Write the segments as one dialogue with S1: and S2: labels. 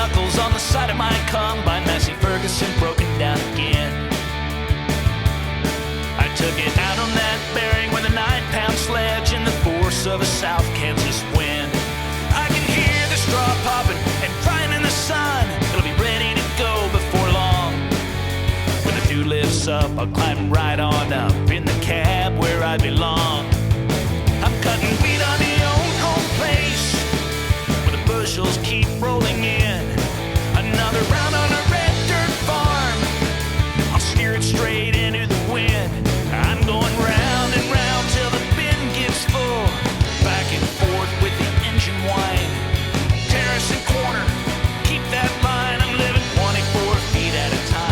S1: knuckles on the side of my combine. Massey Ferguson broken down again. I took it out on that bearing with a 9-pound sledge in the force of a South Kansas wind. I can hear the straw popping and crying in the sun. It'll be ready to go before long. When the dew lifts up, I'll climb right on up in the cab where I belong. I'm cutting wheat on the old home place where the bushels keep rolling in. Another round on a red dirt farm. I'll steer it straight into the wind. I'm going round and round till the bin gets full. Back and forth with the engine whine. Terrace and corner, keep that line. I'm living 24 feet at a time.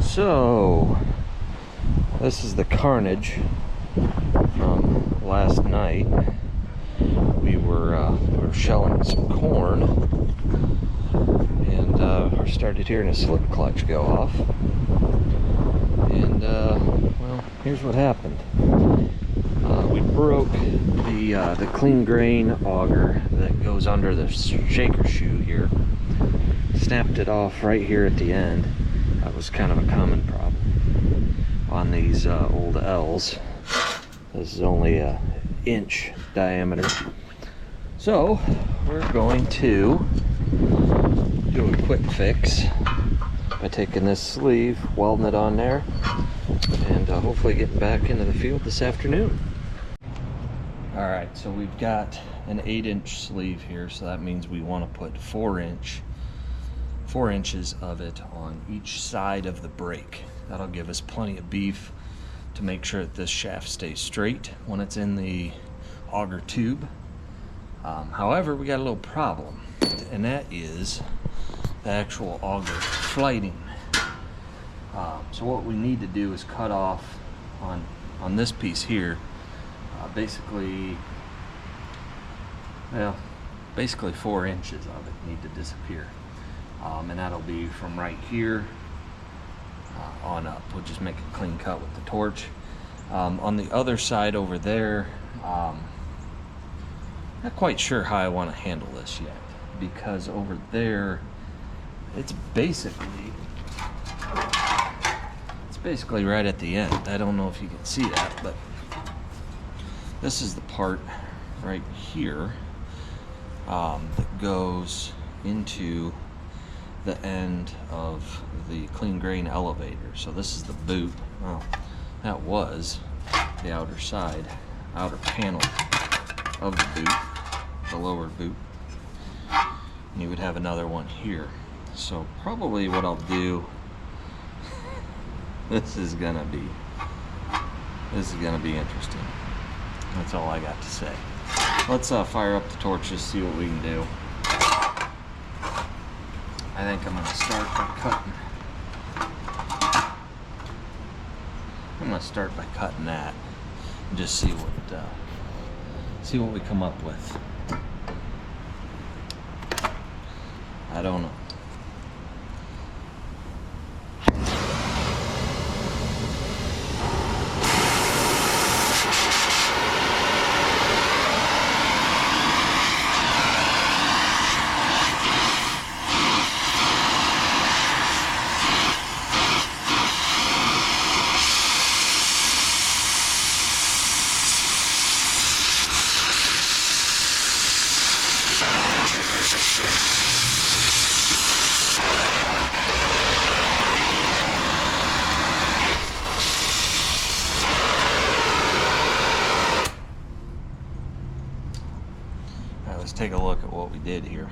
S2: So, this is the carnage from last night. We were shelling some corn, and started hearing a slip clutch go off. And well, here's what happened. We broke the clean grain auger that goes under the shaker shoe here. Snapped it off right here at the end. That was kind of a common problem. On these old L's. This is only an inch diameter. So we're going to do a quick fix by taking this sleeve, welding it on there, and hopefully getting back into the field this afternoon. All right, so we've got an 8-inch sleeve here, so that means we want to put 4 inches of it on each side of the brake. That'll give us plenty of beef to make sure that this shaft stays straight when it's in the auger tube. However, we got a little problem, and that is the actual auger flighting. So what we need to do is cut off on this piece here, basically 4 inches of it need to disappear. And that'll be from right here on up. We'll just make a clean cut with the torch. On the other side over there, not quite sure how I want to handle this yet, because over there it's basically right at the end. I don't know if you can see that, but this is the part right here that goes into the end of the clean grain elevator. So this is the boot. Well, that was the outer panel of the boot, the lower boot. And you would have another one here. So probably what I'll do, this is gonna be interesting. That's all I got to say. Let's fire up the torch, just see what we can do. I think I'm gonna start by cutting that and just see what we come up with. I don't know. Let's take a look at what we did here.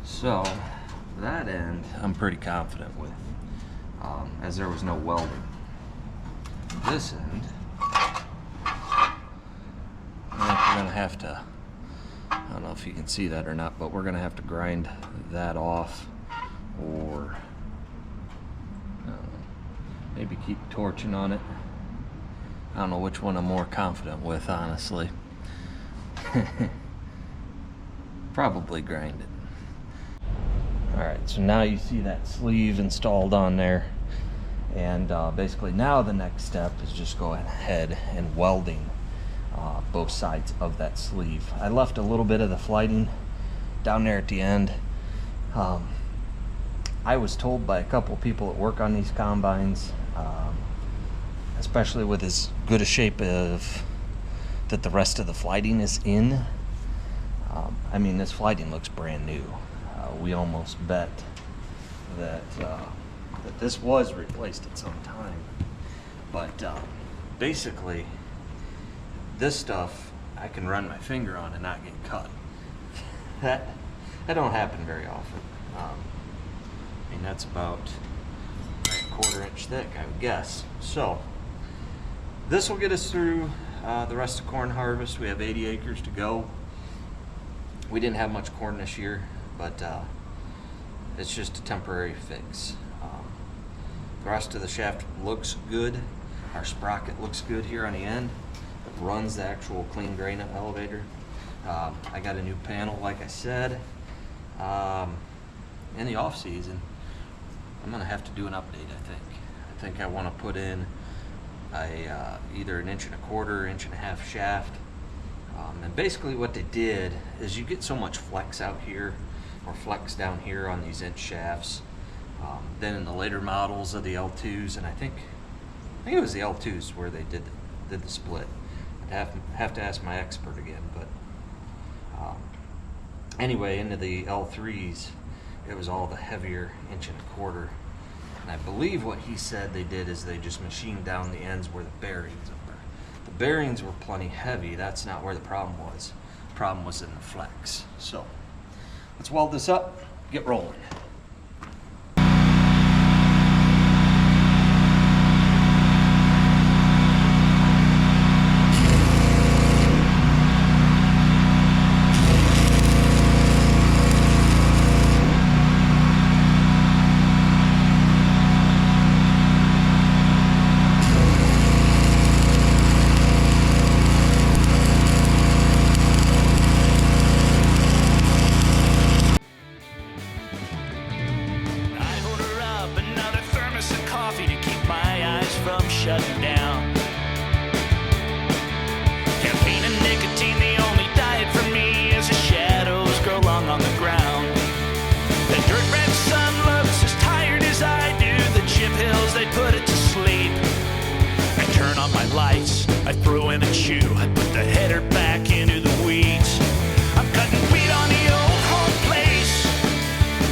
S2: So that end I'm pretty confident with, as there was no welding. This end, I think we're gonna have to, I don't know if you can see that or not, but we're gonna have to grind that off, or maybe keep torching on it. I don't know which one I'm more confident with, honestly. Probably grind it. Alright, so now you see that sleeve installed on there, and basically now the next step is just going ahead and welding both sides of that sleeve. I left a little bit of the flighting down there at the end. I was told by a couple people that work on these combines, especially with as good a shape of that the rest of the flighting is in. I mean, this flighting looks brand new. We almost bet that this was replaced at some time. But basically, this stuff I can run my finger on and not get cut. That don't happen very often. I mean, that's about a 1/4 inch thick, I would guess. So this will get us through the rest of corn harvest. We have 80 acres to go. We didn't have much corn this year, but it's just a temporary fix. The rest of the shaft looks good. Our sprocket looks good here on the end. It runs the actual clean grain elevator. I got a new panel, like I said. In the off season, I'm gonna have to do an update. I think I want to put in either an 1.25 inch, 1.5 shaft. And basically what they did is you get so much flex out here, or flex down here on these inch shafts, Then in the later models of the L2s, and I think it was the L2s where they did the split. I'd have to ask my expert again, but anyway, into the L3s, it was all the heavier 1.25 inch. And I believe what he said they did is they just machined down the ends where the bearings are. The bearings were plenty heavy. That's not where the problem was. The problem was in the flex. So let's weld this up, get rolling.
S1: Shutting down. Caffeine and nicotine, the only diet for me, as the shadows grow long on the ground. The dirt red sun looks as tired as I do. The chip hills, they put it to sleep. I turn on my lights, I throw in a chew, I put the header back into the weeds. I'm cutting wheat on the old home place,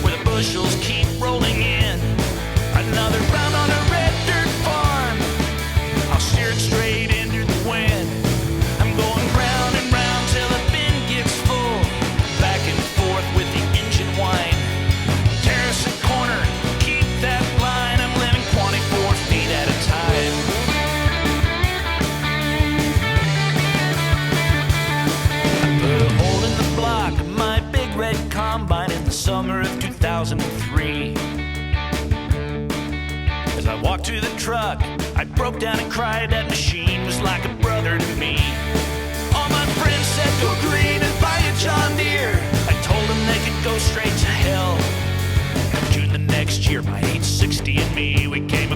S1: where the bushels keep rolling in. Another round on a red dirt farm, I'll steer it straight into the wind. I'm going round and round till the bin gets full, back and forth with the engine whine. Terrace and corner, keep that line. I'm living 24 feet at a time. I put a hole in the block of my big red combine in the summer of 2003. As I walked to the truck, I broke down and cried. That machine was like a brother to me. All my friends said go green and buy a John Deere. I told them they could go straight to hell. And June the next year, my 860 and me, we came